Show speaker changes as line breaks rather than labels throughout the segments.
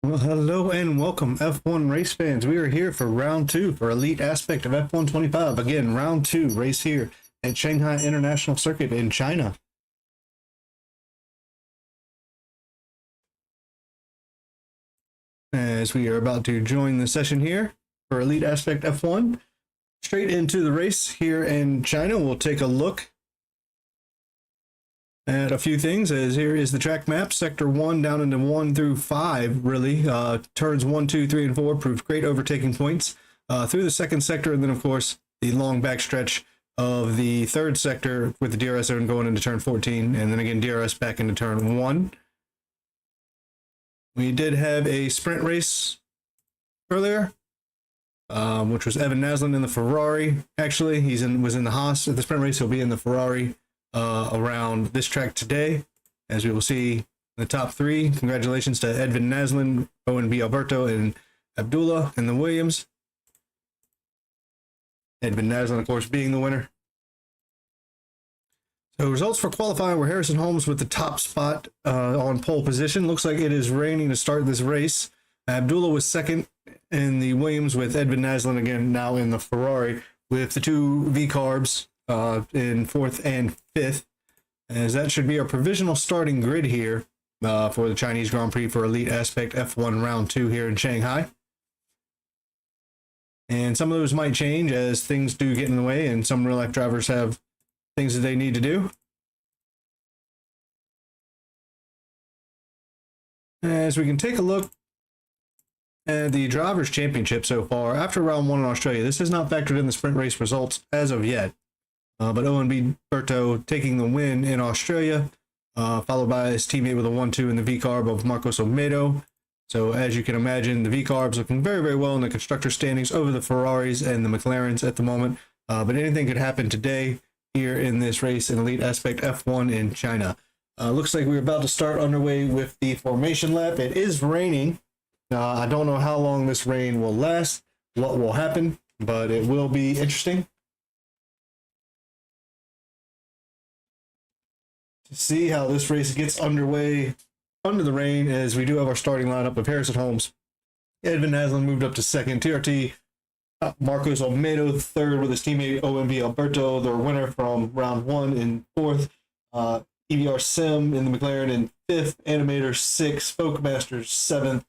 Well, hello and welcome, F1 race fans. We are here for round two for Elite Aspect of F1 25. Again, round two race here at Shanghai International Circuit in China. As we are about to join the session here for Elite Aspect F1, straight into the race here in China, we'll take a look at a few things. As here is the track map, sector 1 down into 1 through 5, really. Turns 1, 2, 3, and 4 proved great overtaking points through the second sector, and then, of course, the long backstretch of the third sector with the DRS zone going into turn 14, and then again DRS back into turn 1. We did have a sprint race earlier, which was Evan Naslin in the Ferrari. Actually, was in the Haas at the sprint race. He'll be in the Ferrari around this track today, as we will see in the top three. Congratulations to Edvin Naslin, Owen B. Alberto, and Abdullah in the Williams. Edvin Naslin, of course, being the winner. So results for qualifying were Harrison Holmes with the top spot on pole position. Looks like it is raining to start this race. Abdullah was second in the Williams with Edvin Naslin again now in the Ferrari with the two V-carbs in fourth and fifth, as that should be our provisional starting grid here for the Chinese Grand Prix for Elite Aspect F1 Round 2 here in Shanghai. And some of those might change as things do get in the way and some real-life drivers have things that they need to do. As we can take a look at the Drivers' Championship so far, after round 1 in Australia, this has not factored in the sprint race results as of yet. But Owen B. Berto taking the win in Australia, followed by his teammate with a 1-2 in the V-carb of Marcos Olmedo. So as you can imagine, the V-carbs looking very, very well in the constructor standings over the Ferraris and the McLarens at the moment. But anything could happen today here in this race in Elite Aspect F1 in China. Looks like we're about to start underway with the formation lap. It is raining. I don't know how long this rain will last, what will happen, but it will be interesting to see how this race gets underway under the rain, as we do have our starting lineup of Harrison Holmes. Edvin Naslin moved up to second. TRT Marcos Olmedo third with his teammate OMB Alberto, the winner from round 1 in fourth. EVR Sim in the McLaren in fifth. Animator sixth. Folkmaster seventh.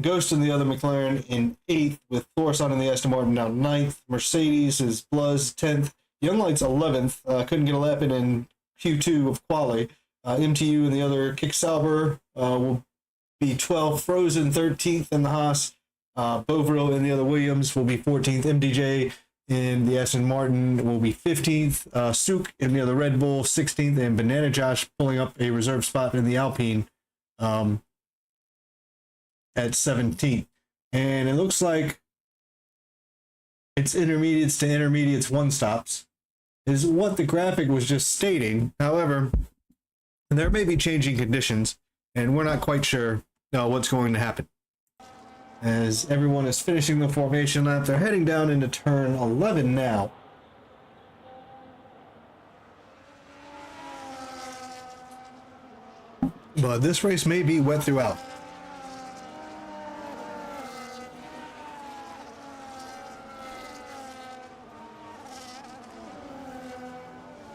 Ghost in the other McLaren in eighth, with Thorson in the Aston Martin now ninth. Mercedes is Bluz 10th. Young Lights 11th. Couldn't get a lap in Q2 of quali. MTU and the other Kick Sauber will be 12th. Frozen 13th in the Haas. Bovril in the other Williams will be 14th. MDJ in the Aston Martin will be 15th. Souk in the other Red Bull 16th. And Banana Josh pulling up a reserve spot in the Alpine at 17th. And it looks like it's intermediates to intermediates one stops is what the graphic was just stating. However, there may be changing conditions, and we're not quite sure what's going to happen. As everyone is finishing the formation lap, they're heading down into turn 11 now. But this race may be wet throughout.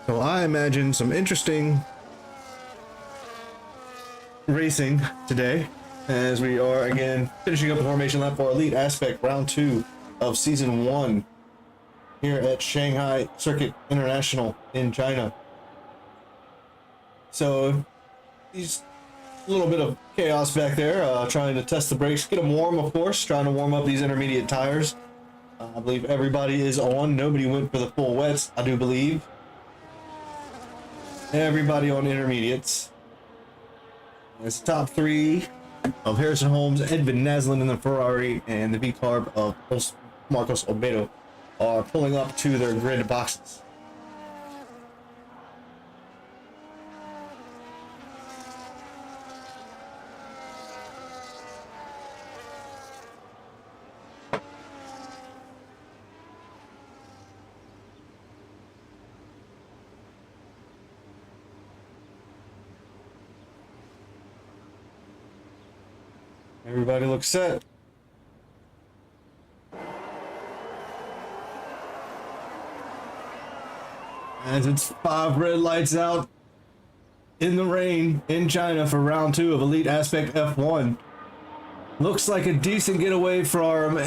So I imagine some interesting racing today, as we are again finishing up the formation lap for Elite Aspect Round 2 of Season 1 here at Shanghai Circuit International in China. So these little bit of chaos back there, trying to test the brakes, get them warm, of course, trying to warm up these intermediate tires. I believe everybody is on. Nobody went for the full wets, I do believe. Everybody on intermediates. It's the top three of Harrison Holmes, Edvin Naslin in the Ferrari, and the V-carb of Marcos Olmedo are pulling up to their grid boxes. Everybody looks set. As it's 5 red lights out in the rain in China for round 2 of Elite Aspect F1. Looks like a decent getaway from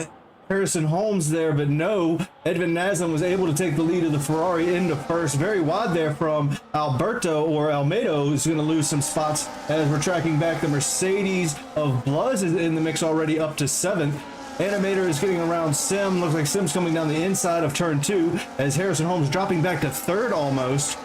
Harrison Holmes there, but no, Edvin Naslin was able to take the lead of the Ferrari into first. Very wide there from Alberto, or Almedo, who's going to lose some spots as we're tracking back. The Mercedes of Bluz is in the mix already, up to 7th. Animator is getting around Sim. Looks like Sim's coming down the inside of turn 2 as Harrison Holmes dropping back to 3rd almost.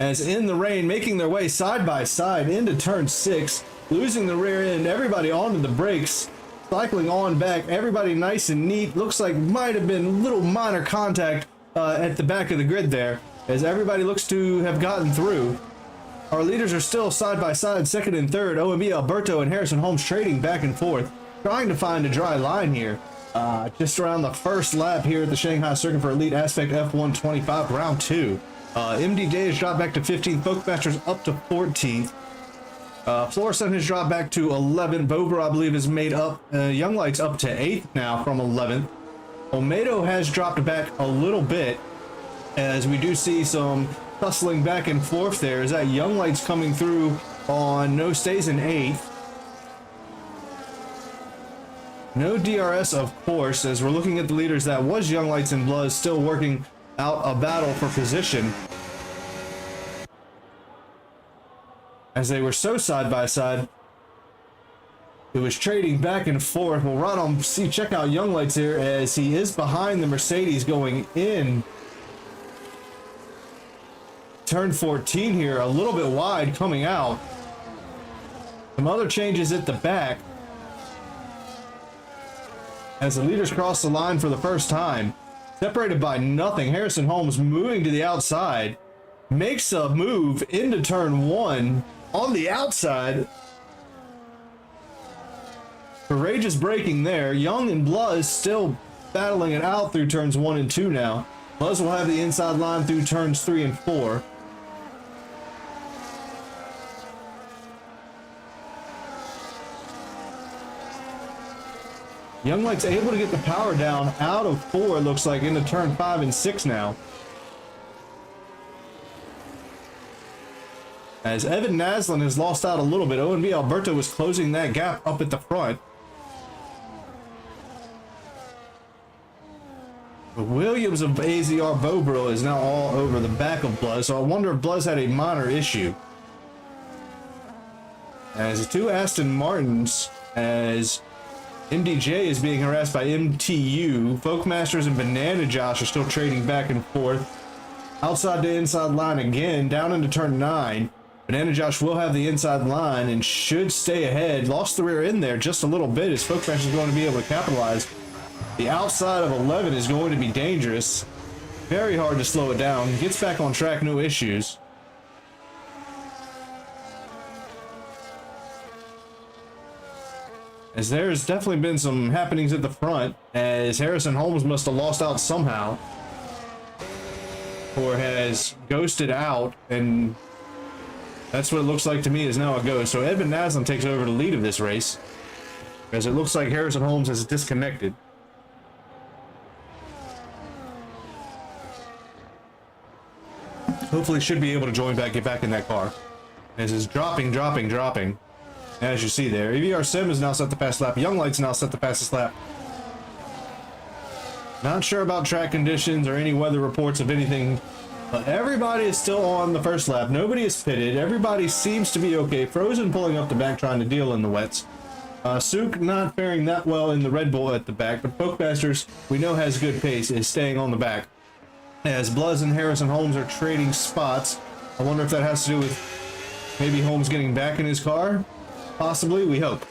As in the rain, making their way side by side into turn 6, losing the rear end, everybody onto the brakes, cycling on back, everybody nice and neat. Looks like might have been little minor contact at the back of the grid there, as everybody looks to have gotten through. Our leaders are still side by side, 2nd and 3rd. OMB Alberto and Harrison Holmes trading back and forth, trying to find a dry line here. Just around the first lap here at the Shanghai Circuit for Elite Aspect F1 25, round 2. MDJ has dropped back to 15th, Folkmasters up to 14th. Florison has dropped back to 11th. Bobra, I believe, is made up. Young Light's up to 8th now from 11th. Olmedo has dropped back a little bit, as we do see some tussling back and forth there. Is that Young Light's coming through on no stays in 8th. No DRS, of course, as we're looking at the leaders. That was Young Lights and Bluz still working out a battle for position, as they were so side by side. It was trading back and forth. Well, right on, check out Young Lights here, as he is behind the Mercedes going in turn 14 here, a little bit wide coming out. Some other changes at the back as the leaders cross the line for the first time, separated by nothing. Harrison Holmes moving to the outside, makes a move into turn 1 on the outside. Courageous braking there. Young and Bluz still battling it out through turns 1 and 2 now. Bluz will have the inside line through turns 3 and 4. Young Light's able to get the power down out of 4, it looks like, into turn 5 and 6 now. As Evan Naslin has lost out a little bit. ONB Alberto was closing that gap up at the front. But Williams of AZR Bobro is now all over the back of Bluz, so I wonder if Bluz had a minor issue. As the 2 Aston Martins, as MDJ is being harassed by MTU. Folkmasters and Banana Josh are still trading back and forth. Outside to inside line again, down into turn 9. Banana Josh will have the inside line and should stay ahead. Lost the rear end there just a little bit, as Folkmasters is going to be able to capitalize. The outside of 11 is going to be dangerous. Very hard to slow it down. Gets back on track, no issues. As there's definitely been some happenings at the front, as Harrison Holmes must have lost out somehow, or has ghosted out, and that's what it looks like to me is now a ghost. So Edvin Naslin takes over the lead of this race, as it looks like Harrison Holmes has disconnected. Hopefully should be able to join back, get back in that car. As it's dropping. As you see there, EVR Sim is now set the fast lap. Young Light's now set the fastest lap. Not sure about track conditions or any weather reports of anything, but everybody is still on the first lap. Nobody is pitted. Everybody seems to be okay. Frozen pulling up the back, trying to deal in the wets. Sook not faring that well in the Red Bull at the back, but Folkmasters, we know has good pace, is staying on the back. As Bluz and Harrison Holmes are trading spots. I wonder if that has to do with maybe Holmes getting back in his car. Possibly, we hope.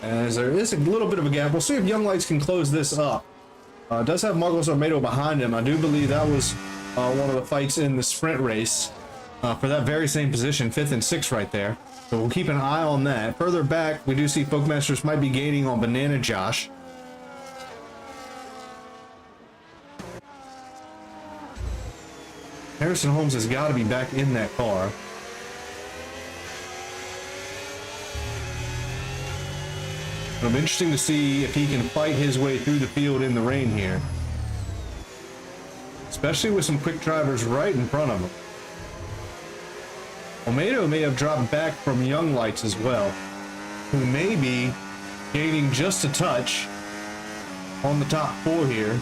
As there is a little bit of a gap. We'll see if Young Lights can close this up. Does have Marcos Olmedo behind him. I do believe that was one of the fights in the sprint race for that very same position, 5th and 6th right there. So we'll keep an eye on that. Further back, we do see Folkmasters might be gaining on Banana Josh. Harrison Holmes has got to be back in that car. It'll be interesting to see if he can fight his way through the field in the rain here. Especially with some quick drivers right in front of him. Olmedo may have dropped back from Young Lights as well, who may be gaining just a touch on the top four here.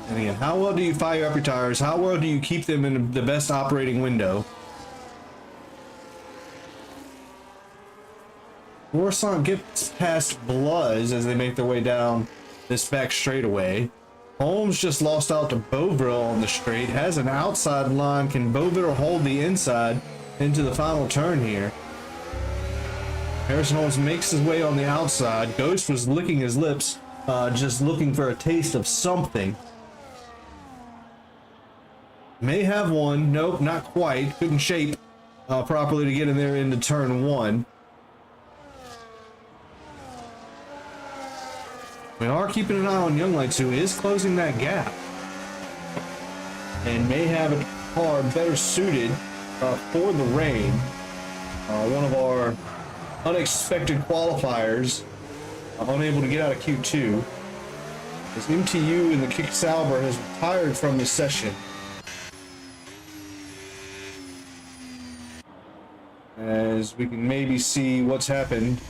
And again, how well do you fire up your tires? How well do you keep them in the best operating window? Coruscant gets past Bluz as they make their way down this back straightaway. Holmes just lost out to Beauville on the straight, has an outside line. Can Beauville hold the inside into the final turn here? Harrison Holmes makes his way on the outside. Ghost was licking his lips, just looking for a taste of something. May have one. Nope, not quite. Couldn't shape properly to get in there into turn one. We are keeping an eye on Young Lights, who is closing that gap and may have a car better suited for the rain. One of our unexpected qualifiers unable to get out of Q2 as MTU in the Kick Sauber has retired from the session. As we can maybe see what's happened.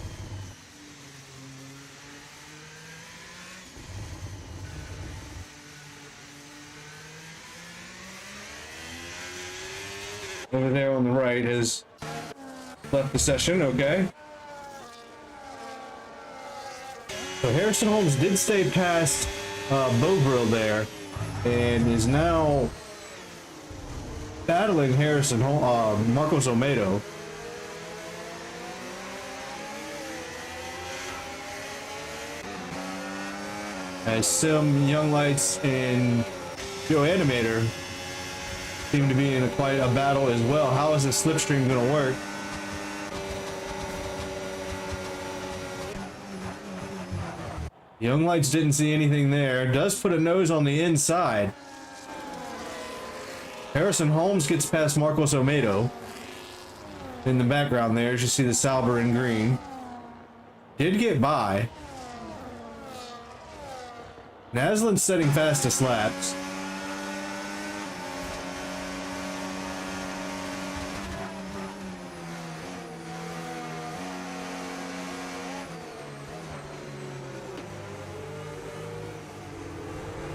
Over there on the right has left the session, okay. So Harrison Holmes did stay past Beauville there and is now battling Marcos Olmedo. As Sim, Young Lights, and Joe Animator seem to be in quite a battle as well. How is this slipstream going to work? Young Lights didn't see anything there. Does put a nose on the inside. Harrison Holmes gets past Marcos Olmedo. In the background there, as you see the Sauber in green. Did get by. Naslin's setting fastest laps.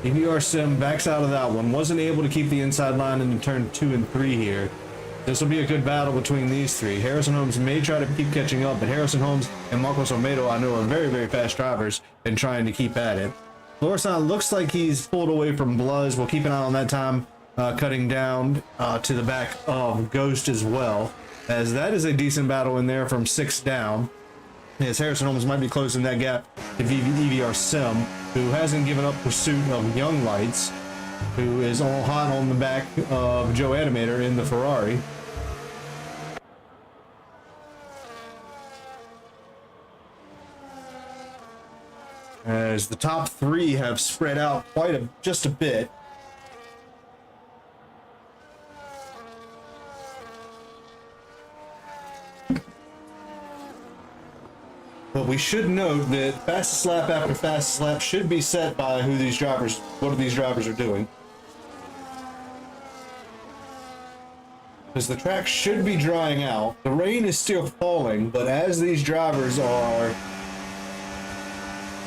EVR Sim backs out of that one. Wasn't able to keep the inside line in turn 2 and 3 here. This will be a good battle between these three. Harrison Holmes may try to keep catching up, but Harrison Holmes and Marcos Olmedo, I know, are very, very fast drivers and trying to keep at it. Florissant looks like he's pulled away from Bluz. We'll keep an eye on that time, cutting down to the back of Ghost as well, as that is a decent battle in there from 6 down. Yes, Harrison Holmes might be closing that gap to EVR Sim, who hasn't given up pursuit of Young Lights, who is all hot on the back of Joe Animator in the Ferrari. As the top three have spread out just a bit. But we should note that fastest lap after fastest lap should be set by what these drivers are doing. Because the track should be drying out. The rain is still falling, but as these drivers are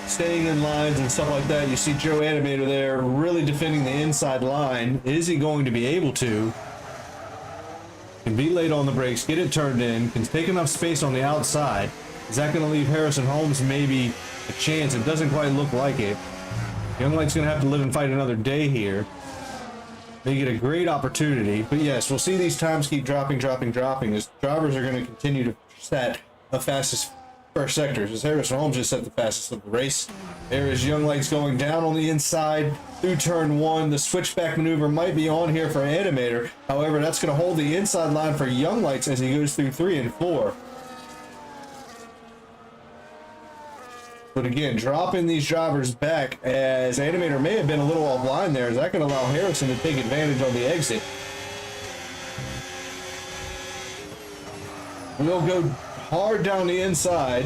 staying in lines and stuff like that, you see Joe Animator there really defending the inside line. Is he going to be able to? Can be late on the brakes, get it turned in, can take enough space on the outside. Is that going to leave Harrison Holmes maybe a chance? It doesn't quite look like it. Young Light's going to have to live and fight another day here. They get a great opportunity. But yes, we'll see these times keep dropping as drivers are going to continue to set the fastest first sectors. As Harrison Holmes just set the fastest of the race. There is Young Lights going down on the inside through turn 1. The switchback maneuver might be on here for Animator. However, that's going to hold the inside line for Young Lights as he goes through 3 and 4. But again, dropping these drivers back, as Animator may have been a little offline there, as that can allow Harrison to take advantage on the exit. We'll go hard down the inside.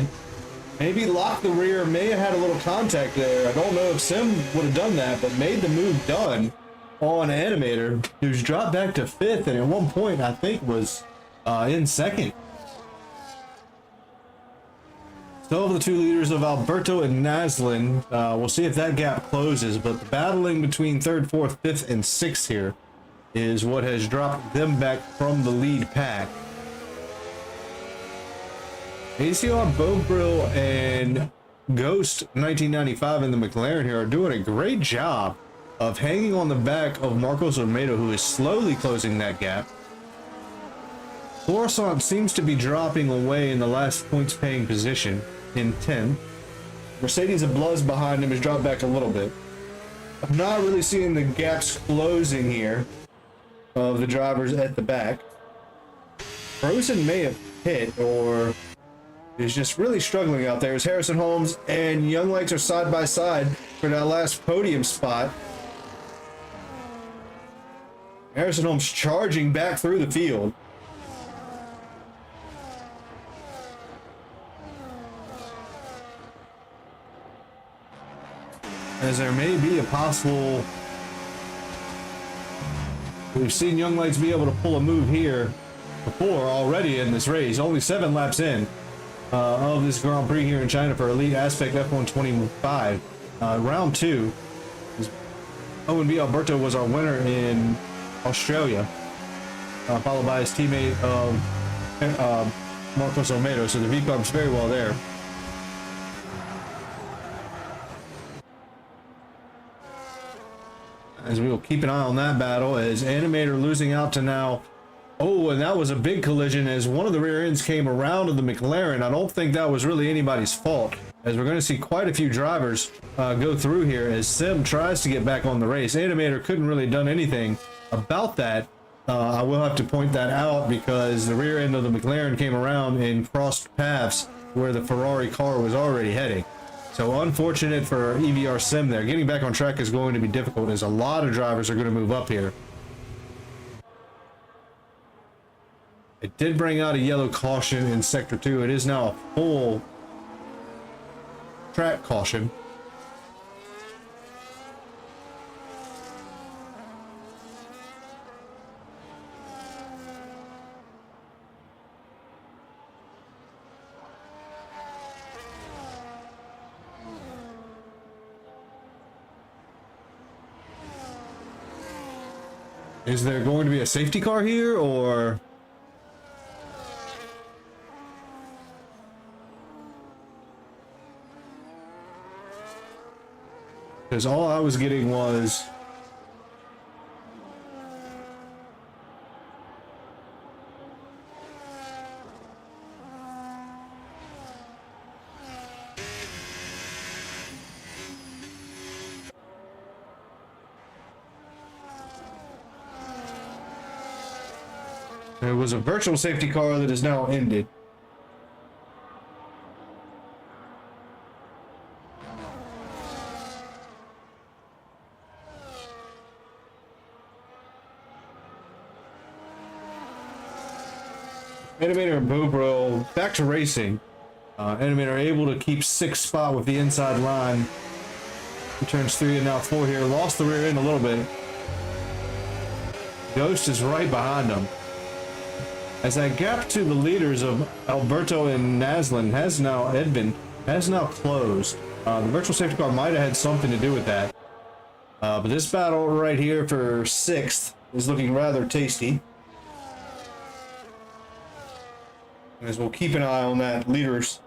Maybe lock the rear, may have had a little contact there. I don't know if Sim would have done that, but made the move done on Animator, who's dropped back to 5th, and at one point, I think, was in 2nd. Still the 2 leaders of Alberto and Naslin. We'll see if that gap closes, but the battling between 3rd, 4th, 5th, and 6th here is what has dropped them back from the lead pack. ACR, Bobrill, and Ghost 1995 in the McLaren here are doing a great job of hanging on the back of Marcos Olmedo, who is slowly closing that gap. Coruscant seems to be dropping away in the last points paying position in 10th. Mercedes Abluz behind him has dropped back a little bit. I'm not really seeing the gaps closing here of the drivers at the back. Frozen may have hit or is just really struggling out there as Harrison Holmes and Young Lights are side by side for that last podium spot. Harrison Holmes charging back through the field. As there may be a possible... We've seen Young Lights be able to pull a move here before already in this race. Only 7 laps in of this Grand Prix here in China for Elite Aspect F125. Round 2. Owen B. Alberto was our winner in Australia, followed by his teammate Marcos Olmedo. So the V-Carb's very well there. As we will keep an eye on that battle, as Animator losing out to now. Oh, and that was a big collision as one of the rear ends came around to the McLaren. I don't think that was really anybody's fault, as we're going to see quite a few drivers go through here as Sim tries to get back on the race. Animator couldn't really done anything about that. I will have to point that out because the rear end of the McLaren came around and crossed paths where the Ferrari car was already heading. So unfortunate for EVR Sim there. Getting back on track is going to be difficult as a lot of drivers are going to move up here. It did bring out a yellow caution in Sector 2. It is now a full track caution. Is there going to be a safety car here, or... Because all I was getting was... There was a virtual safety car that is now ended. Animator and Bobro back to racing. Animator able to keep 6th spot with the inside line. He turns 3 and now 4 here. Lost the rear end a little bit. Ghost is right behind him. As that gap to the leaders of Alberto and Naslin has now closed. The virtual safety car might have had something to do with that. But this battle right here for 6th is looking rather tasty. As we'll keep an eye on that, leaders.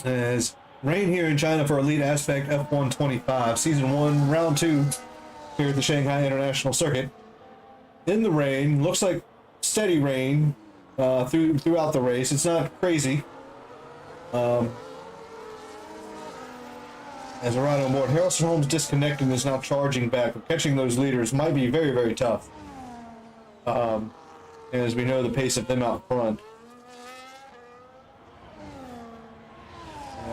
As rain here in China for Elite Aspect F125, Season 1, Round 2, here at the Shanghai International Circuit. In the rain, looks like steady rain throughout the race. It's not crazy. As we're right on board, Harrison Holmes disconnected and is now charging back. But catching those leaders might be very, very tough. as we know the pace of them out front.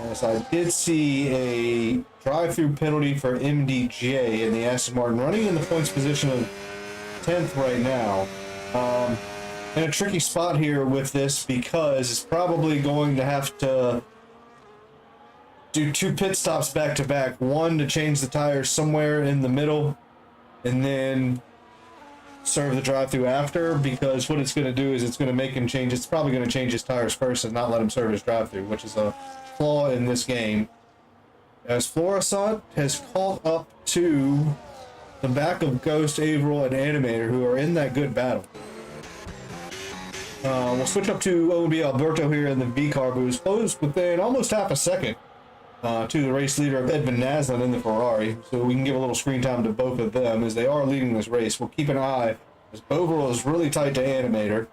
As I did see a drive-through penalty for MDJ in the Aston Martin, running in the points position of 10th right now. In a tricky spot here with this because it's probably going to have to do 2 pit stops back to back. One to change the tires somewhere in the middle and then serve the drive-through after, because what it's going to do is it's going to make him change. It's probably going to change his tires first and not let him serve his drive-through, which is a flaw in this game. As Florissant has caught up to the back of Ghost, Averill, and Animator, who are in that good battle. We'll switch up to OB Alberto here in the V-car, who is close within almost half a second to the race leader of Edvin Naslund in the Ferrari. So we can give a little screen time to both of them as they are leading this race. We'll keep an eye as Bovril is really tight to Animator,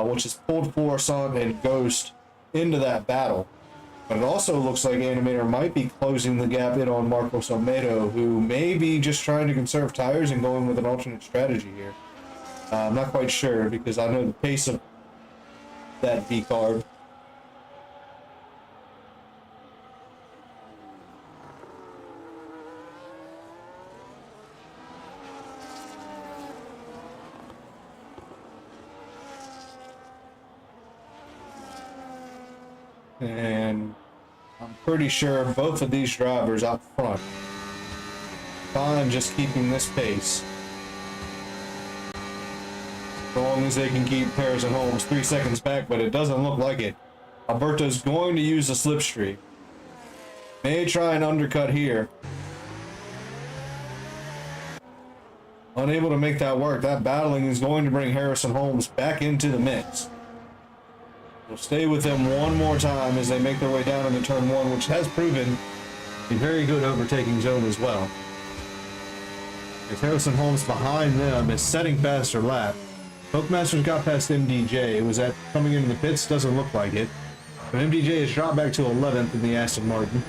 which has pulled Florissant and Ghost into that battle. But it also looks like Animator might be closing the gap in on Marcos Olmedo, who may be just trying to conserve tires and going with an alternate strategy here. I'm not quite sure because I know the pace of that V-carb. And I'm pretty sure both of these drivers up front fine just keeping this pace. As long as they can keep Paris and Holmes 3 seconds back, but it doesn't look like it. Alberto's going to use a slipstream. May try an undercut here. Unable to make that work. That battling is going to bring Harrison Holmes back into the mix. We'll stay with them one more time as they make their way down into turn 1, which has proven a very good overtaking zone as well. As Harrison Holmes behind them is setting faster lap. Folkmasters got past MDJ. Was that coming into the pits? Doesn't look like it. But MDJ has dropped back to 11th in the Aston Martin.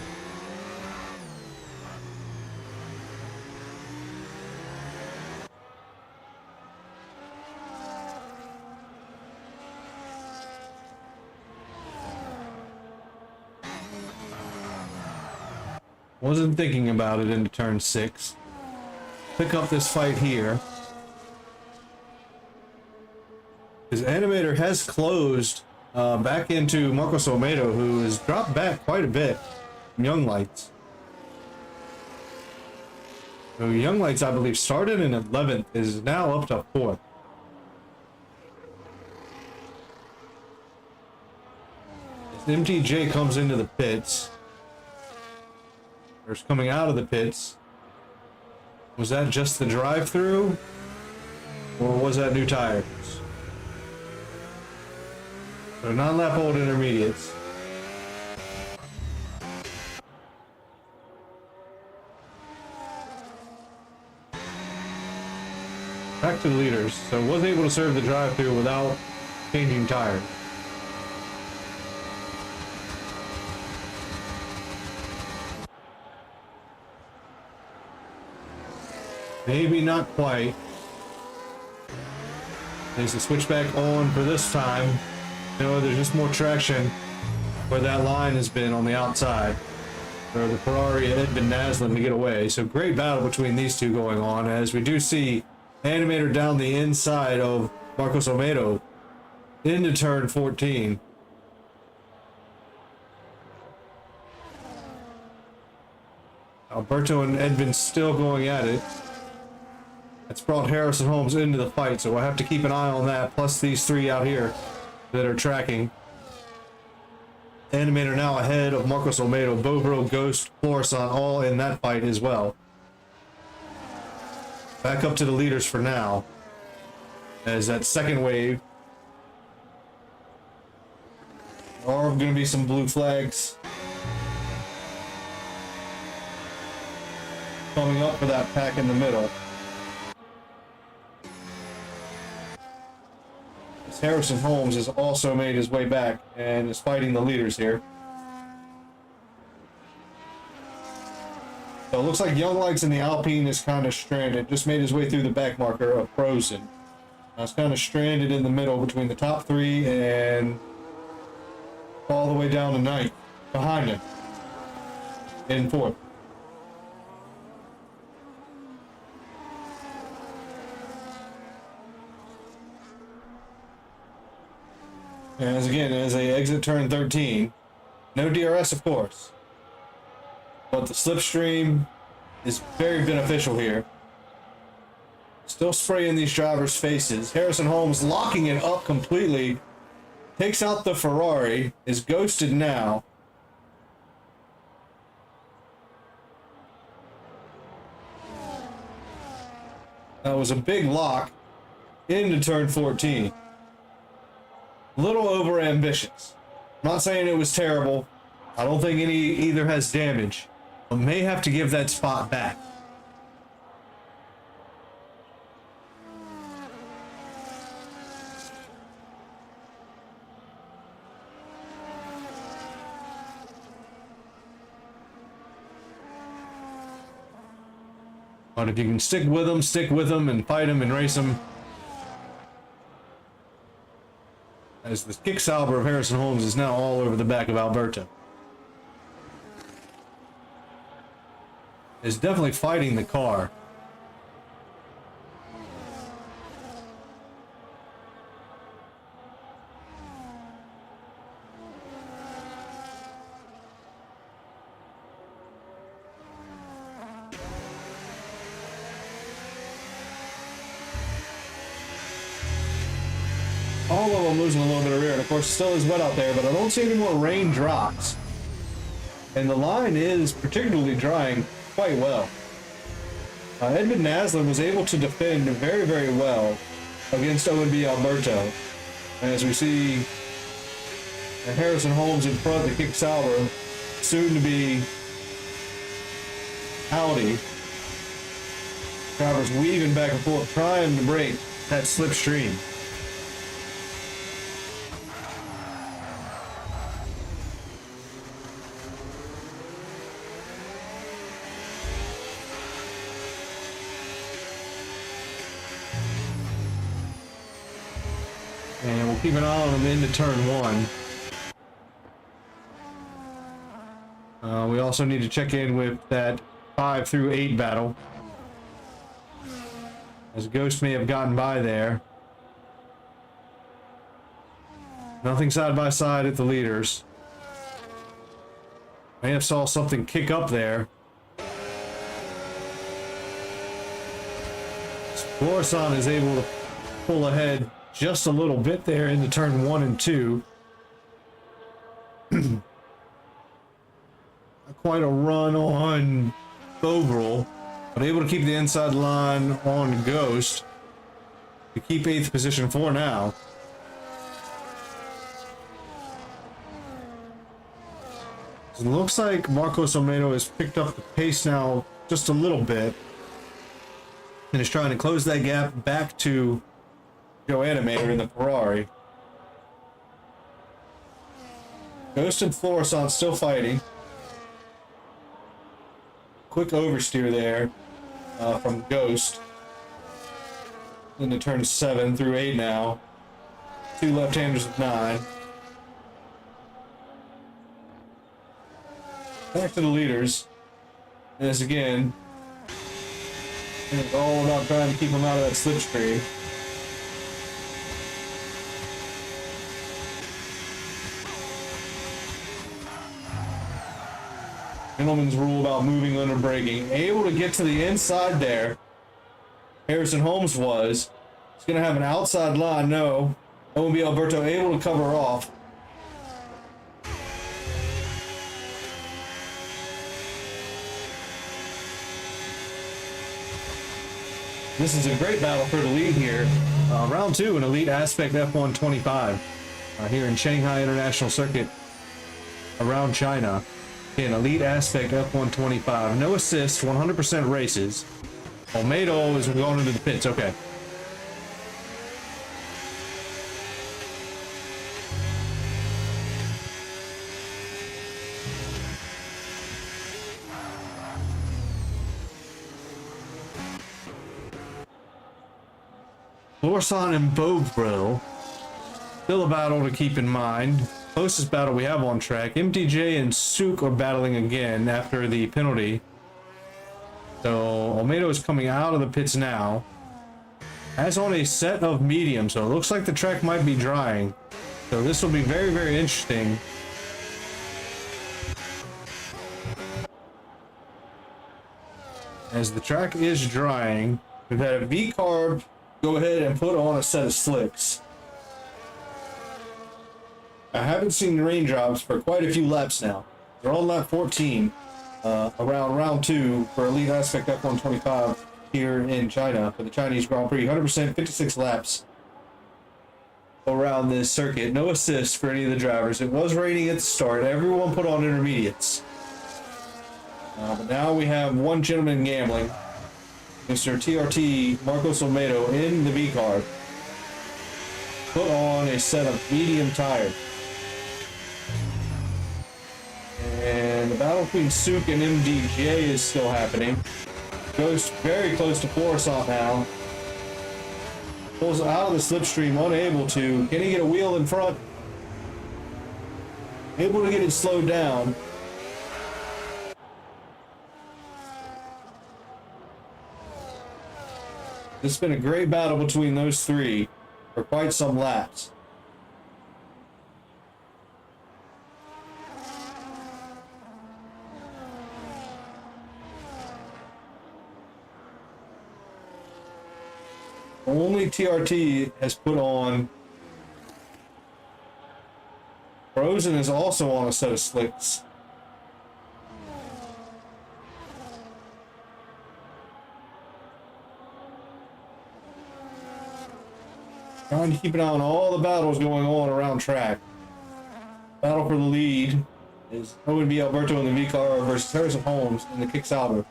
Wasn't thinking about it into turn 6. Pick up this fight here. His Animator has closed back into Marcos Olmedo, who has dropped back quite a bit from Young Lights. So Young Lights, I believe, started in 11th, is now up to 4th. As MTJ comes into the pits, or is coming out of the pits. Was that just the drive-through, or was that new tires? So non-lap old intermediates. Back to the leaders. So was able to serve the drive-through without changing tires. Maybe not quite. There's the switchback on for this time. You know, there's just more traction where that line has been on the outside for the Ferrari Edvin Naslund to get away. So great battle between these two going on, as we do see Animator down the inside of Marcos Olmedo into turn 14. Alberto and Edvin still going at it. That's brought Harrison Holmes into the fight, so we'll have to keep an eye on that, plus these three out here that are tracking. Animator now ahead of Marcos Olmedo, Bovril, Ghost, Florissant, all in that fight as well. Back up to the leaders for now, as that second wave. There are going to be some blue flags coming up for that pack in the middle. Harrison Holmes has also made his way back and is fighting the leaders here. So it looks like Young Lights in the Alpine is kind of stranded. Just made his way through the back marker of Frozen. I was kind of stranded in the middle between the top three and all the way down to ninth behind him in fourth. As again, as they exit turn 13, no DRS, of course, but the slipstream is very beneficial here. Still spraying these drivers' faces. Harrison Holmes locking it up completely, takes out the Ferrari, is ghosted now. That was a big lock into turn 14. Little over ambitious. I'm not saying it was terrible. I don't think either has damage. But may have to give that spot back. But if you can stick with them and fight them and race them. As the kick salver of Harrison Holmes is now all over the back of Alberto. Is definitely fighting the car. All of them losing a little bit of rear, and of course it still is wet out there, but I don't see any more raindrops. And the line is particularly drying quite well. Edmund Naslin was able to defend very, very well against ONB Alberto. As we see Harrison Holmes in front, the kick salver, soon to be Audi. Drivers weaving back and forth, trying to break that slipstream. And we'll keep an eye on them into turn 1. We also need to check in with that 5 through 8 battle, as Ghost may have gotten by there. Nothing side by side at the leaders. May have saw something kick up there. Florison is able to pull ahead just a little bit there into turn 1 and 2. Quite a run on Bovril, but able to keep the inside line on Ghost to keep 8th position for now. It looks like Marcos Olmedo has picked up the pace now just a little bit and is trying to close that gap back to Joe Animator in the Ferrari. Ghost and Florissant still fighting. Quick oversteer there from Ghost into turn 7 through 8 now. 2 left-handers of 9. Back to the leaders. And this again, it's all about trying to keep them out of that slipstream. Gentleman's rule about moving under braking. Able to get to the inside there. Harrison Holmes was. He's going to have an outside line. No. ONB Alberto able to cover off. This is a great battle for the lead here. Round 2 in Elite Aspect F125 here in Shanghai International Circuit around China. In Elite Aspect F125. No assists, 100% races. Olmedo is going into the pits. Okay. Lorsan and Bobro. Still a battle to keep in mind. Closest battle we have on track. MTJ and Suk are battling again after the penalty. So Olmedo is coming out of the pits now. Has on a set of medium, so it looks like the track might be drying. So this will be very, very interesting. As the track is drying, we've had a V-carb go ahead and put on a set of slicks. I haven't seen raindrops for quite a few laps now. They're on lap 14, around round 2 for Elite Aspect F125 here in China for the Chinese Grand Prix. 100%, 56 laps around this circuit. No assist for any of the drivers. It was raining at the start. Everyone put on intermediates. But now we have one gentleman gambling, Mr. TRT Marcos Olmedo in the V car. Put on a set of medium tires. And the battle between Suk and MDJ is still happening. Goes very close to Florissant now. Pulls out of the slipstream, unable to. Can he get a wheel in front? Able to get it slowed down. It's been a great battle between those three for quite some laps. Only TRT has put on. Frozen is also on a set of slicks. Trying to keep an eye on all the battles going on around track. Battle for the lead is ONB Alberto in the V-car versus Harrison Holmes in the Kick Sauber.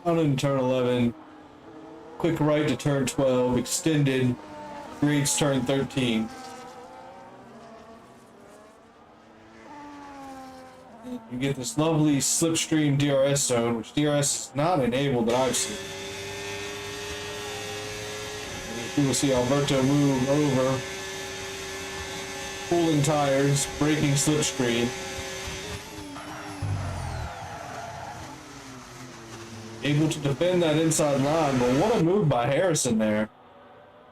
Out in turn 11, quick right to turn 12, extended, creates turn 13. You get this lovely slipstream DRS zone, which DRS is not enabled that I've seen. And you will see Alberto move over, pulling tires, braking slipstream. Able to defend that inside line, but what a move by Harrison there.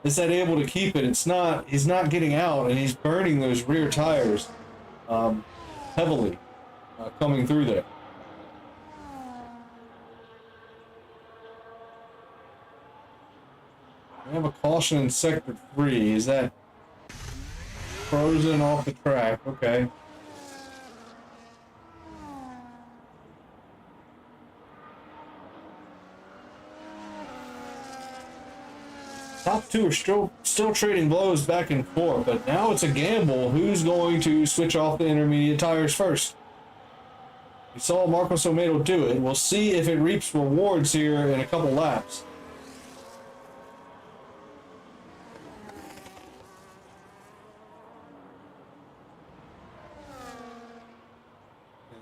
Is that able to keep it? It's not, he's not getting out, and he's burning those rear tires heavily coming through there. We have a caution in sector 3. Is that Frozen off the track? Okay. Top two are still trading blows back and forth, but now it's a gamble. Who's going to switch off the intermediate tires first? We saw Marcos Olmedo do it. We'll see if it reaps rewards here in a couple laps.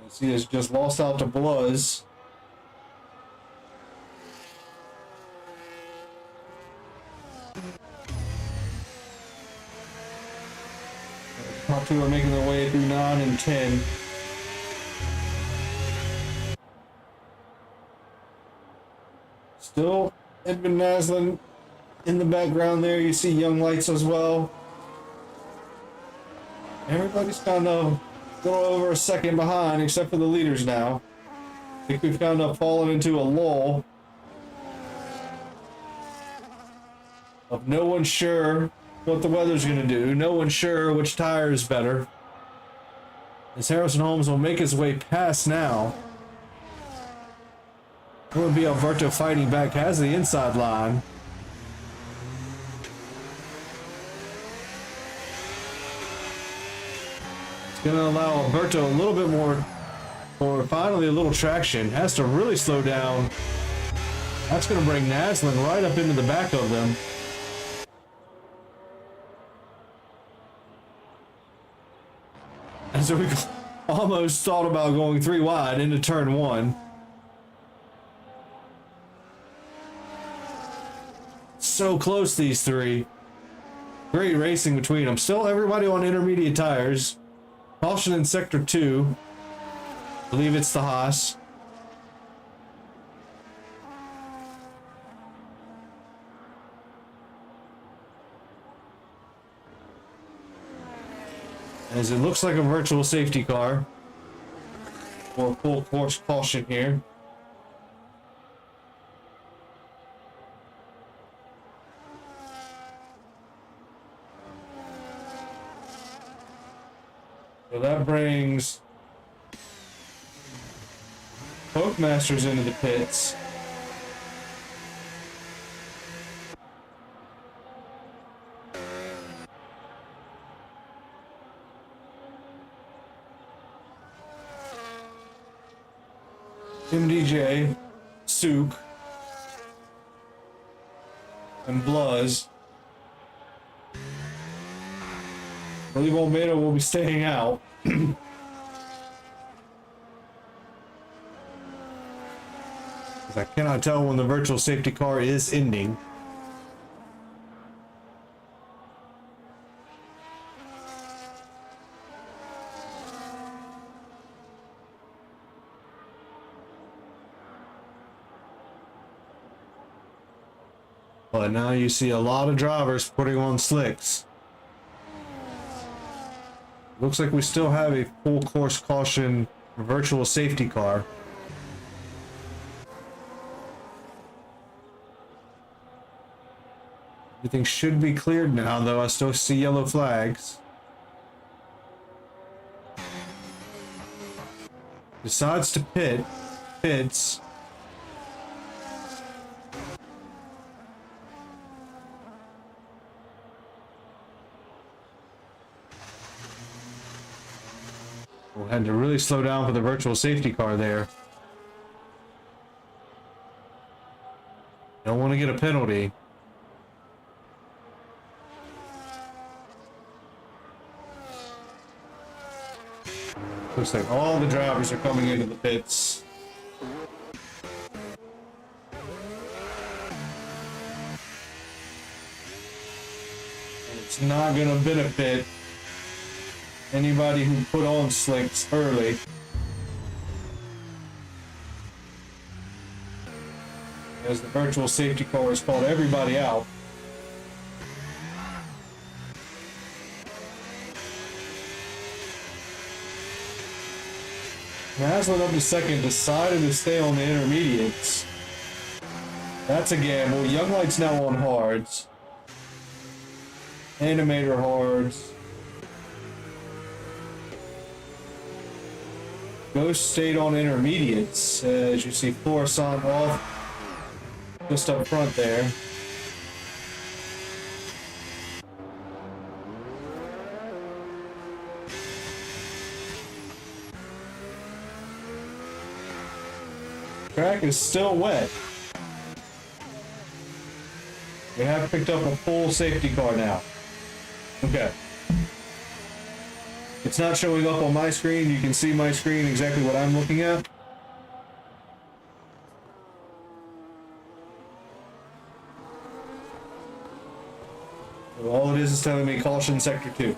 And see, it's just lost out to Bluz. Top two are making their way through 9 and 10. Still Edmund Naslin in the background there. You see Young Lights as well. Everybody's kind of a little over a second behind, except for the leaders now. I think we've kind of fallen into a lull of no one sure what the weather's going to do. No one's sure which tire is better. As Harrison Holmes will make his way past now. Will be Alberto fighting back, has the inside line. It's going to allow Alberto a little bit more, or finally a little traction. Has to really slow down. That's going to bring Naslin right up into the back of them. And so we almost thought about going 3 wide into turn 1. so close, these three. Great racing between them. Still everybody on intermediate tires. Caution in sector 2. I believe it's the Haas. As it looks like a virtual safety car. Or full course caution here. So that brings Masters into the pits. MDJ, Souk, and Bluz. I believe Olmedo will be staying out. I cannot tell when the virtual safety car is ending. But now you see a lot of drivers putting on slicks. Looks like we still have a full course caution virtual safety car. Everything should be cleared now, though I still see yellow flags. Decides to pits. We had to really slow down for the virtual safety car there. Don't want to get a penalty. Looks like all the drivers are coming into the pits. And it's not going to benefit anybody who put on slicks early. As the virtual safety car has called everybody out. Maslin up to second, decided to stay on the intermediates. That's a gamble. Young Light's now on hards. Animator hards. Ghost stayed on intermediates. As you see Florissant off just up front there. Track is still wet. We have picked up a full safety car now. Okay. It's not showing up on my screen. You can see my screen exactly what I'm looking at. So all it is telling me caution sector 2.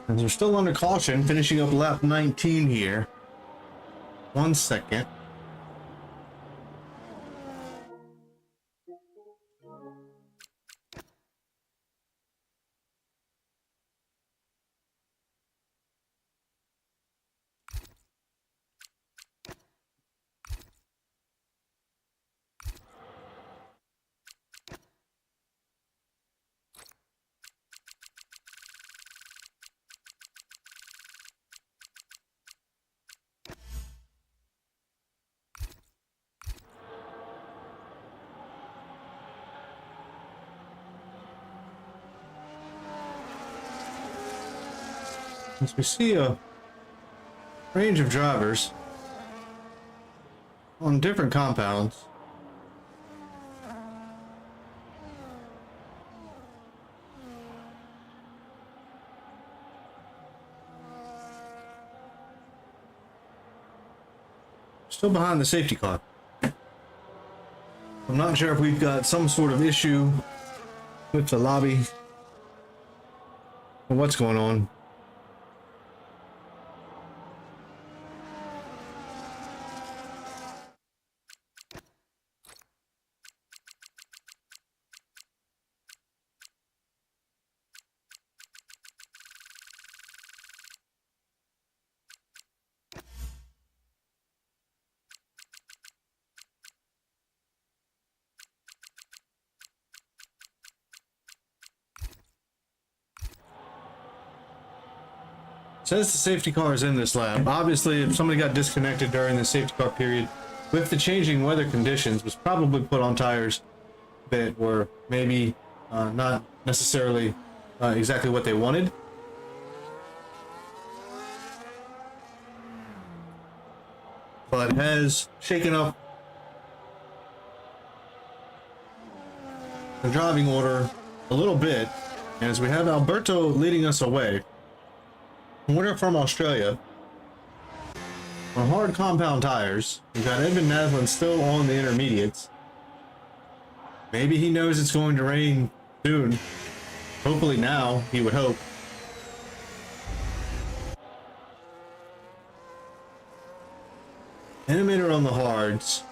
As we're still under caution, finishing up lap 19 here. 1 second. As we see a range of drivers on different compounds. Still behind the safety car. I'm not sure if we've got some sort of issue with the lobby or what's going on. Says the safety car is in this lap. Obviously, if somebody got disconnected during the safety car period with the changing weather conditions, was probably put on tires that were maybe not necessarily exactly what they wanted. But has shaken up the driving order a little bit, as we have Alberto leading us away. Winner from Australia on hard compound tires. We've got Edmund Naslund still on the intermediates. Maybe he knows it's going to rain soon. Hopefully now, he would hope. Animator on the hards.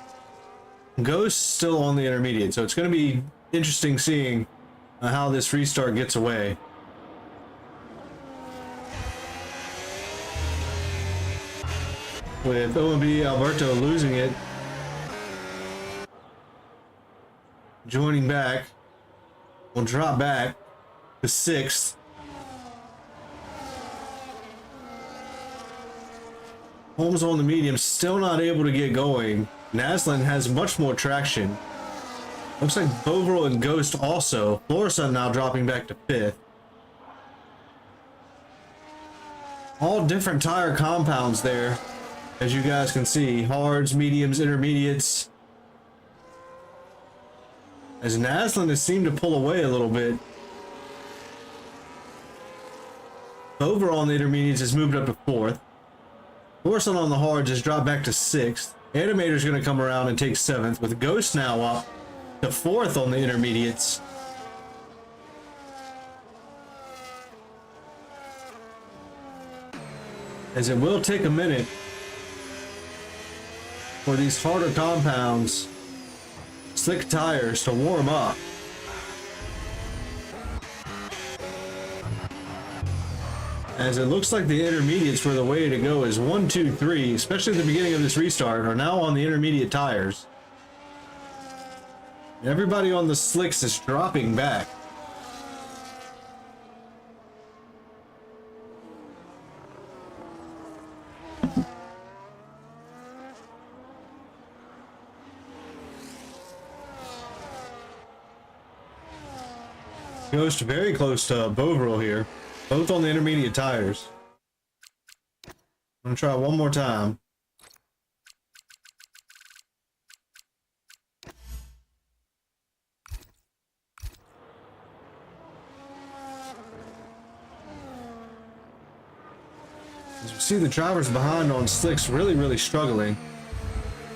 Ghost still on the intermediate, so it's going to be interesting seeing how this restart gets away. With OMB Alberto losing it, joining back, will drop back to 6th. Holmes on the medium, still not able to get going. Naslund has much more traction. Looks like Bovril and Ghost also. Florison now dropping back to 5th. All different tire compounds there. As you guys can see, hards, mediums, intermediates. As Naslund has seemed to pull away a little bit. Overall on the intermediates has moved up to 4th. Florison on the hards has dropped back to 6th. Animator's going to come around and take 7th, with Ghost now up to 4th on the intermediates. As it will take a minute for these harder compounds, slick tires, to warm up. As it looks like the intermediates were the way to go, is 1, 2, 3, especially at the beginning of this restart, are now on the intermediate tires. Everybody on the slicks is dropping back. Ghost very close to Bovril here, both on the intermediate tires. I'm gonna try one more time. As we see the drivers behind on slicks really struggling.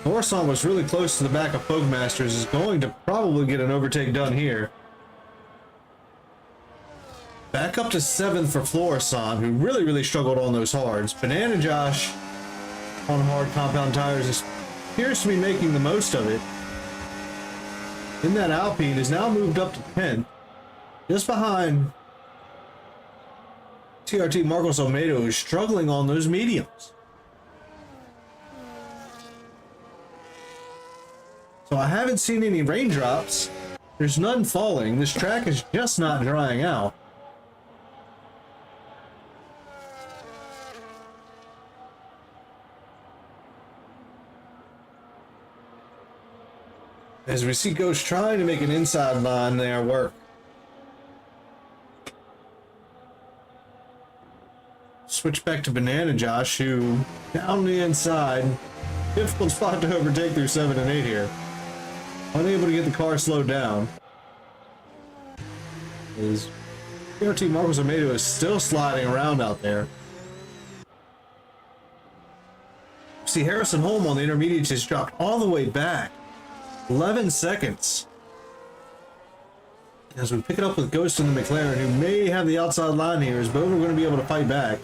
Orson was really close to the back of Fogmasters, is going to probably get an overtake done here. Back up to 7th for Florissant, who really struggled on those hards. Banana Josh on hard compound tires appears to be making the most of it. In that Alpine is now moved up to 10th, just behind TRT Marcos Almeida, who's struggling on those mediums. So I haven't seen any raindrops. There's none falling. This track is just not drying out. As we see Ghost trying to make an inside line there work. Switch back to Banana Josh, who down the inside. Difficult spot to overtake through 7 and 8 here. Unable to get the car slowed down. His TRT Marcos Almeida is still sliding around out there. See, Harrison Holm on the intermediates has dropped all the way back. 11 seconds. As we pick it up with Ghost in the McLaren, who may have the outside line here, is Bova going to be able to fight back?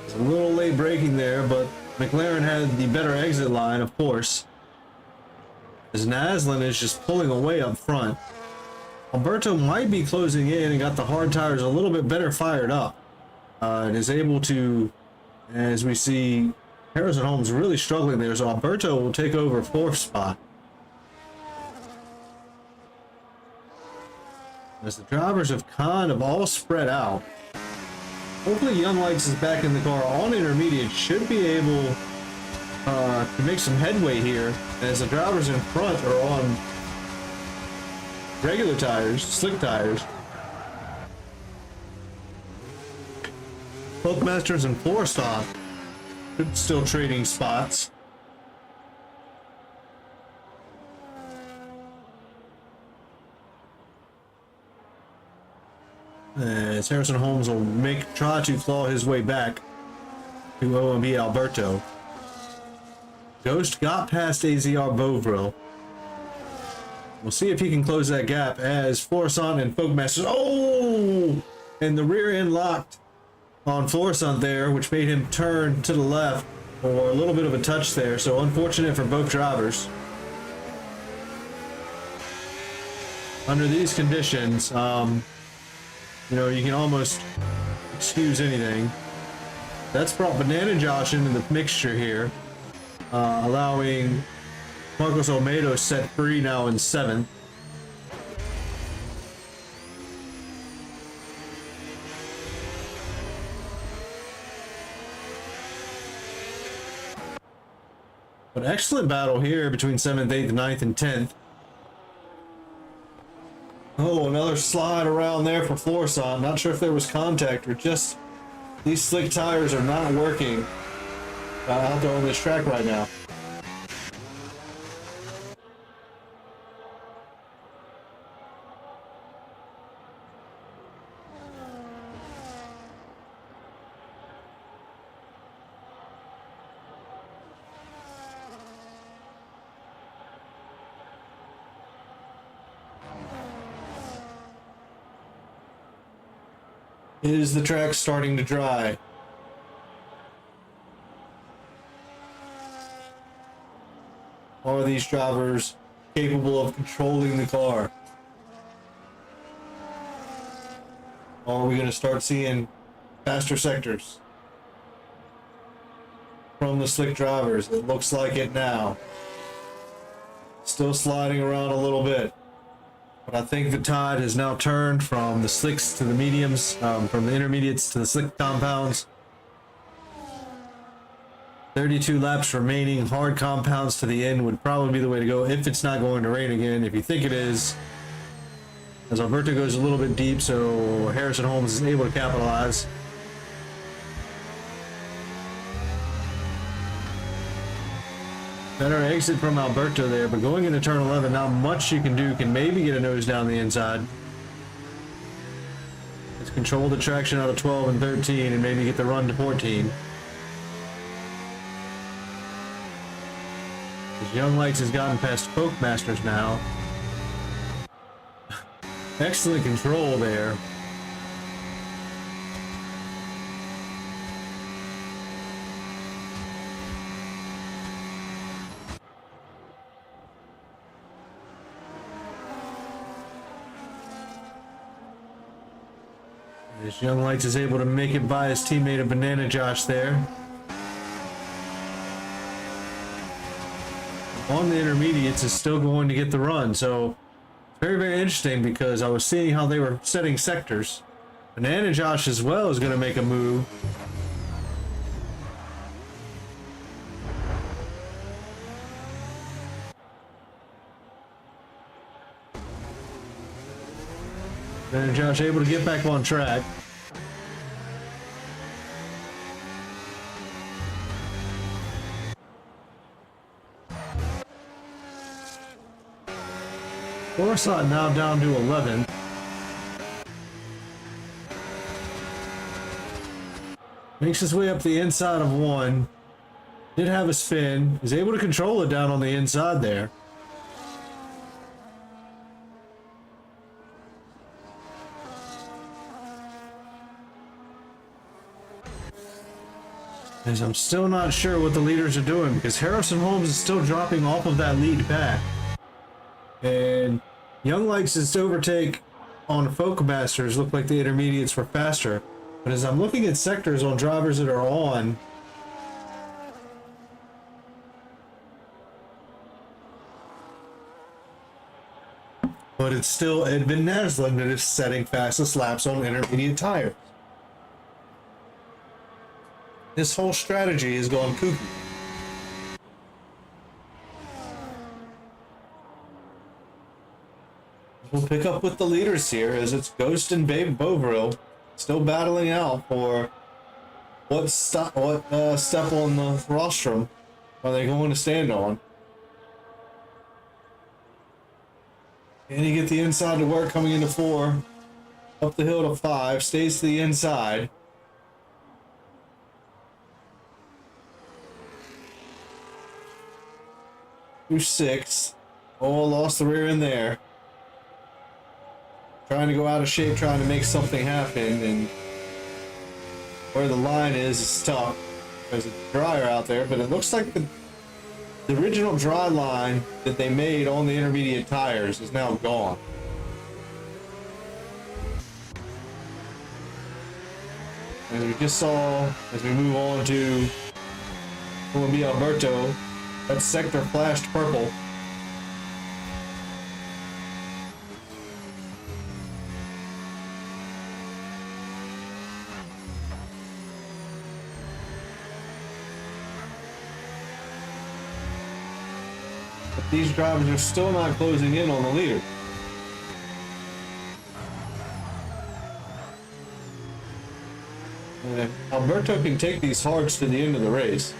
It's a little late braking there, but McLaren had the better exit line, of course. As Naslin is just pulling away up front. Alberto might be closing in and got the hard tires a little bit better fired up. And is able to, as we see, Harrison Holmes really struggling there, so Alberto will take over 4th spot. As the drivers have kind of all spread out. Hopefully Young Lights is back in the car on intermediate, should be able to make some headway here, as the drivers in front are on regular tires, slick tires. Both Masters and Florissant still trading spots. As Harrison Holmes will try to claw his way back to OMB Alberto. Ghost got past AZR Bovril. We'll see if he can close that gap as Florissant and Folkmasters. Oh! And the rear end locked on Florissant there, which made him turn to the left for a little bit of a touch there. So unfortunate for both drivers. Under these conditions, you know, you can almost excuse anything. That's brought Banana Josh into the mixture here, allowing Marcos Almeida set free now in 7th. But excellent battle here between 7th, 8th, 9th, and 10th. Oh, another slide around there for Florissant. Not sure if there was contact or just these slick tires are not working out there on this track right now. Is the track starting to dry? Are these drivers capable of controlling the car? Or are we going to start seeing faster sectors from the slick drivers? It looks like it now. Still sliding around a little bit. But I think the tide has now turned from the slicks to the mediums, from the intermediates to the slick compounds. 32 laps remaining. Hard compounds to the end would probably be the way to go if it's not going to rain again. If you think it is, as Alberto goes a little bit deep, so Harrison Holmes is able to capitalize. Better exit from Alberto there, but going into turn 11, not much you can do. Can maybe get a nose down the inside. Let's control the traction out of 12 and 13 and maybe get the run to 14. As Young Lights has gotten past Folkmasters now. Excellent control there. As Young Lights is able to make it by his teammate of Banana Josh there. On the intermediates is still going to get the run, so very, very interesting because I was seeing how they were setting sectors. Banana Josh as well is going to make a move. Banana Josh able to get back on track. Coruscant now down to 11. Makes his way up the inside of one. Did have a spin. Is able to control it down on the inside there. As I'm still not sure what the leaders are doing because Harrison Holmes is still dropping off of that lead pack. And Young Lights' is to overtake on Folk Masters look like the intermediates were faster. But as I'm looking at sectors on drivers that are on, but it's still Edvin Naslund that is setting fastest laps on intermediate tires. This whole strategy is going cuckoo. We'll pick up with the leaders here as it's Ghost and Babe Bovril still battling out for what step on the rostrum are they going to stand on. Can he get the inside to work coming into 4? Up the hill to 5, stays to the inside. Through 6. Oh, lost the rear end there. Trying to go out of shape, trying to make something happen, and where the line is tough. There's a dryer out there, but it looks like the original dry line that they made on the intermediate tires is now gone. As we just saw, as we move on to Columbia Alberto, that sector flashed purple. But these drivers are still not closing in on the leader. And if Alberto can take these hards to the end of the race,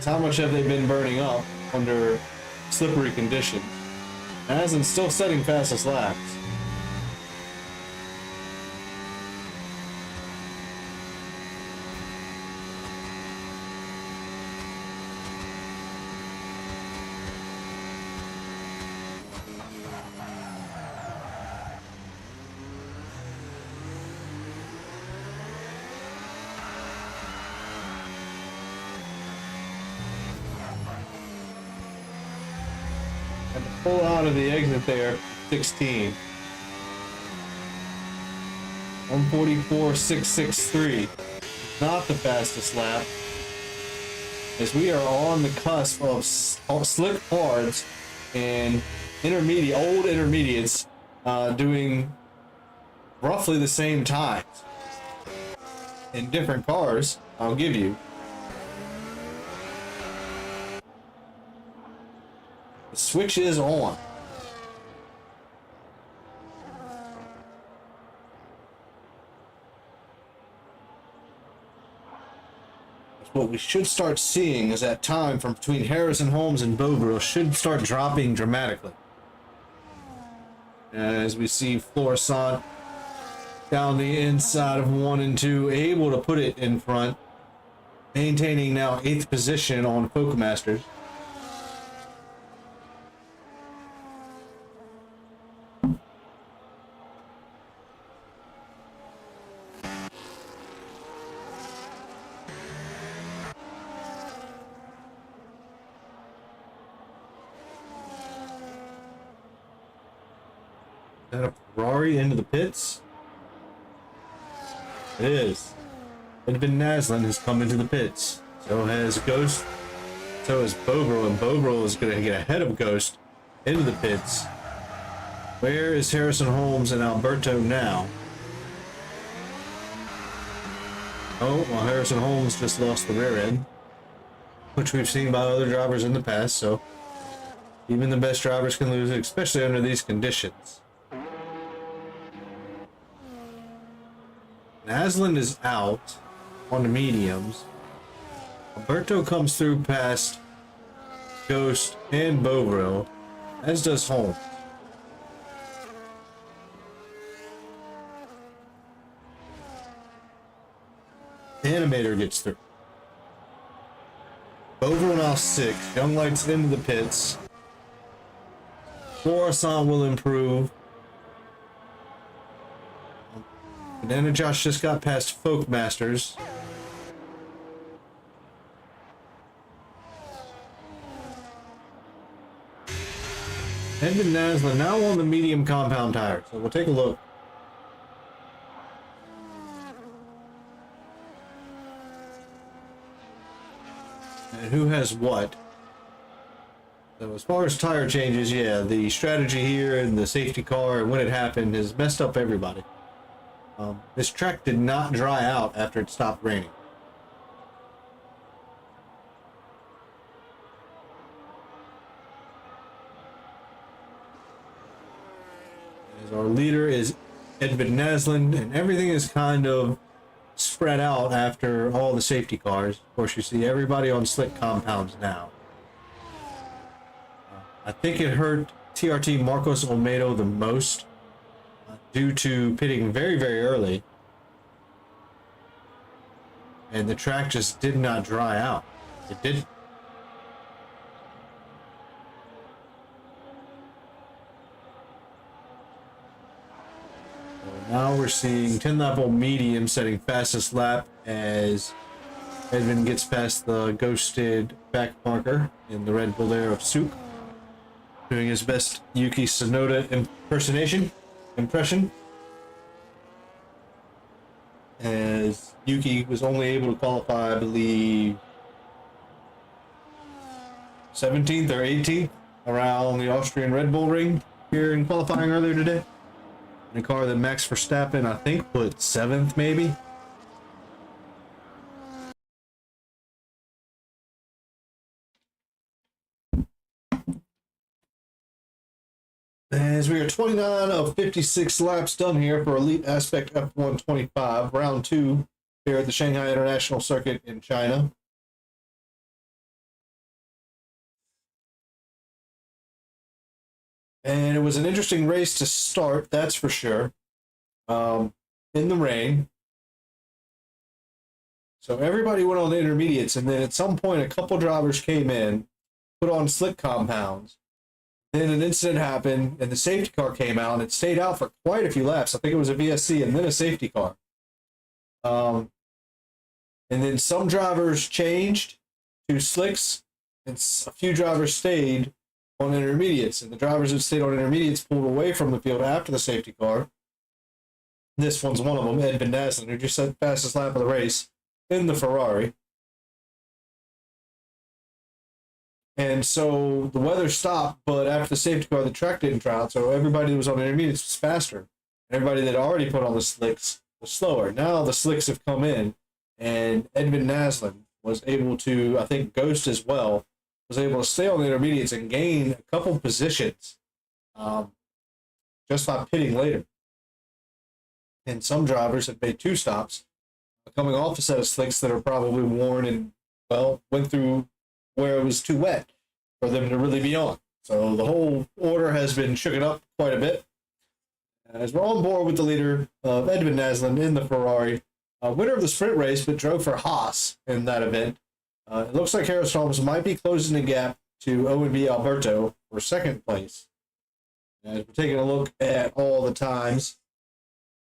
how much have they been burning up under slippery conditions? Aslan still setting fastest laps. And to pull out of the exit there, 16. 144.663. Not the fastest lap. As we are on the cusp of slick hards and old intermediates doing roughly the same times. In different cars, I'll give you. The switch is on. What we should start seeing is that time from between Harrison Holmes and Bovril should start dropping dramatically. As we see Florissant down the inside of 1 and 2, able to put it in front, maintaining now 8th position on Folk Masters. Is that a Ferrari into the pits? It is. Edvin Naslund has come into the pits. So has Ghost. So is Bovril, and Bovril is going to get ahead of Ghost into the pits. Where is Harrison Holmes and Alberto now? Oh, well, Harrison Holmes just lost the rear end, which we've seen by other drivers in the past, so even the best drivers can lose it, especially under these conditions. Naslund is out on the mediums. Alberto comes through past Ghost and Bovril, as does Holmes. Animator gets through. Bovril now 6. Young Lights into the pits. Coruscant will improve. Banana Josh just got past Folk Masters. Edvin Naslund now on the medium compound tire, so we'll take a look. And who has what? So as far as tire changes, yeah, the strategy here and the safety car and when it happened has messed up everybody. This track did not dry out after it stopped raining. As our leader is Edvin Naslund, and everything is kind of spread out after all the safety cars. Of course, you see everybody on slick compounds now. I think it hurt TRT Marcos Olmedo the most due to pitting very, very early. And the track just did not dry out. It didn't. Now we're seeing 10 level medium setting fastest lap as Edvin gets past the ghosted back marker in the Red Bull Air of Souk, doing his best Yuki Tsunoda impression, as Yuki was only able to qualify, I believe, 17th or 18th around the Austrian Red Bull ring here in qualifying earlier today. In a car that Max Verstappen, I think, put 7th, maybe. As we are 29 of 56 laps done here for Elite Aspect F125, round 2 here at the Shanghai International Circuit in China. And it was an interesting race to start, that's for sure, in the rain. So everybody went on the intermediates, and then at some point a couple drivers came in, put on slick compounds. Then an incident happened, and the safety car came out, and it stayed out for quite a few laps. I think it was a VSC and then a safety car. And then some drivers changed to slicks, and a few drivers stayed on intermediates, and the drivers that stayed on intermediates pulled away from the field after the safety car. This one's one of them, Edvin Naslund, who just set fastest lap of the race in the Ferrari. And so the weather stopped, but after the safety car, the track didn't dry out, so everybody that was on intermediates was faster. Everybody that already put on the slicks was slower. Now the slicks have come in, and Edvin Naslund was able to, I think Ghost as well, was able to stay on the intermediates and gain a couple positions just by pitting later. And some drivers have made 2 stops, coming off a set of slicks that are probably worn and, well, went through where it was too wet for them to really be on. So the whole order has been shooken up quite a bit. As we're on board with the leader, Edvin Naslund in the Ferrari, winner of the sprint race, but drove for Haas in that event. It looks like Harrison Holmes might be closing the gap to O&B Alberto for 2nd place. As we're taking a look at all the times,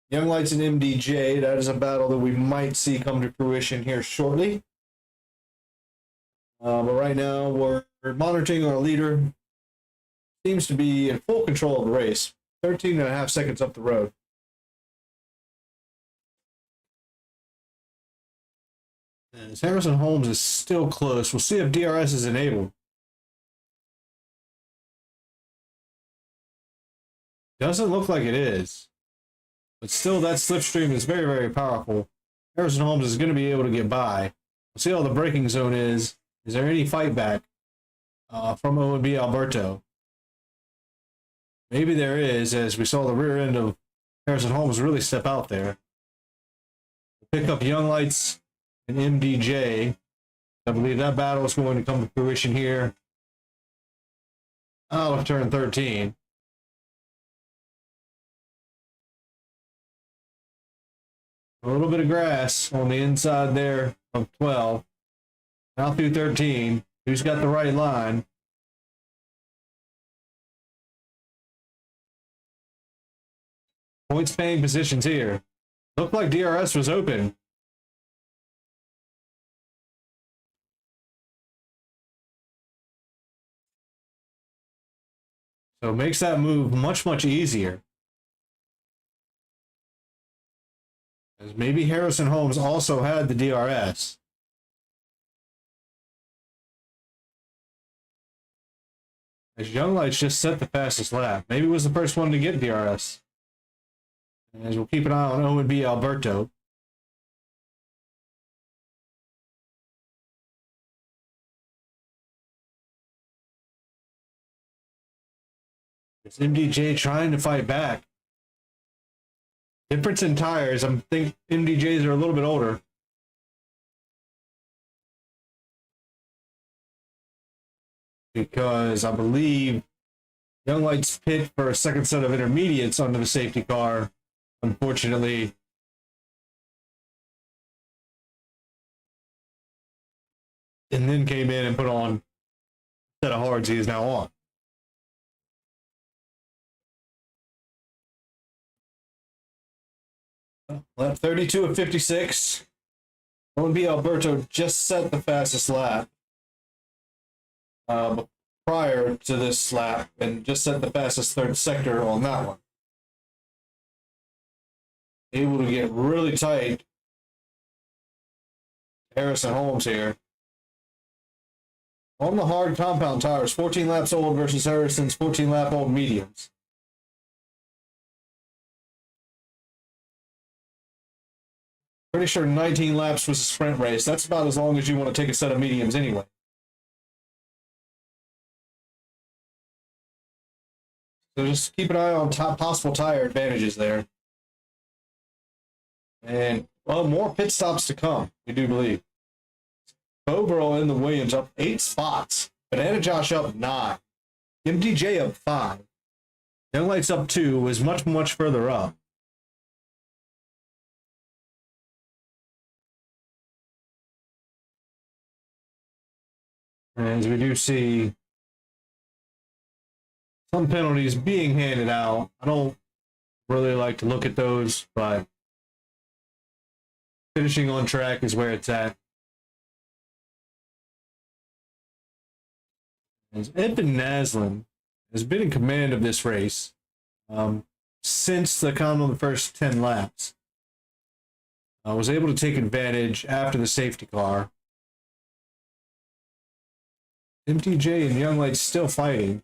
Young Lights and MDJ, that is a battle that we might see come to fruition here shortly. But right now, we're monitoring our leader. Seems to be in full control of the race. 13 and a half seconds up the road. As Harrison Holmes is still close. We'll see if DRS is enabled. Doesn't look like it is. But still, that slipstream is very, very powerful. Harrison Holmes is going to be able to get by. We'll see how the braking zone is. Is there any fight back from O&B Alberto? Maybe there is, as we saw the rear end of Harrison Holmes really step out there. Pick up Young Lights and MDJ. I believe that battle is going to come to fruition here out of turn 13. A little bit of grass on the inside there of 12. Now through 13. Who's got the right line? Points paying positions here. Looked like DRS was open. So it makes that move much, much easier. As maybe Harrison Holmes also had the DRS. As Young Lights just set the fastest lap. Maybe was the first one to get DRS. As we'll keep an eye on O&B Alberto. It's MDJ trying to fight back. Difference in tires. I think MDJs are a little bit older. Because I believe Young Lights pit for a second set of intermediates under the safety car. Unfortunately, and then came in and put on a set of hards he is now on. Lap 32 of 56. O&B Alberto just set the fastest lap prior to this lap and just set the fastest third sector on that one. Able to get really tight. Harrison Holmes here. On the hard compound tires, 14 laps old versus Harrison's 14 lap old mediums. Pretty sure 19 laps was a sprint race. That's about as long as you want to take a set of mediums anyway. So just keep an eye on possible tire advantages there. And, well, more pit stops to come, we do believe. Bobro in the Williams up 8 spots. Banana Josh up 9. MDJ up 5. Young Lights up 2 was much, much further up. As we do see some penalties being handed out. I don't really like to look at those, but finishing on track is where it's at. As Edvin Naslin has been in command of this race since the count on the first 10 laps. Was able to take advantage after the safety car. MTJ and Young Lights still fighting.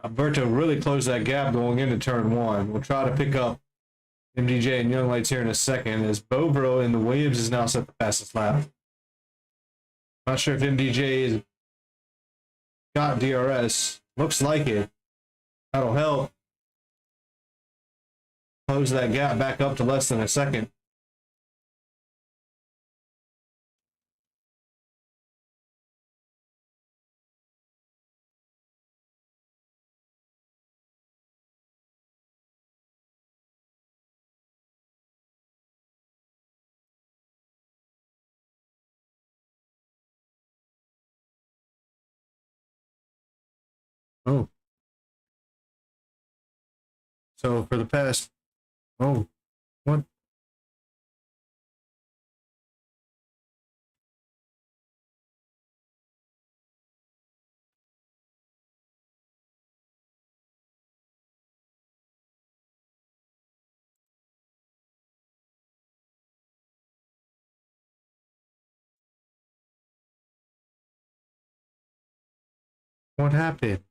Alberto really closed that gap going into turn 1. We'll try to pick up MDJ and Young Lights here in a second, as Bobro in the Williams is now set the fastest lap. Not sure if MDJ has got DRS. Looks like it. That'll help close that gap back up to less than a second. Oh. So for the past, what? What happened?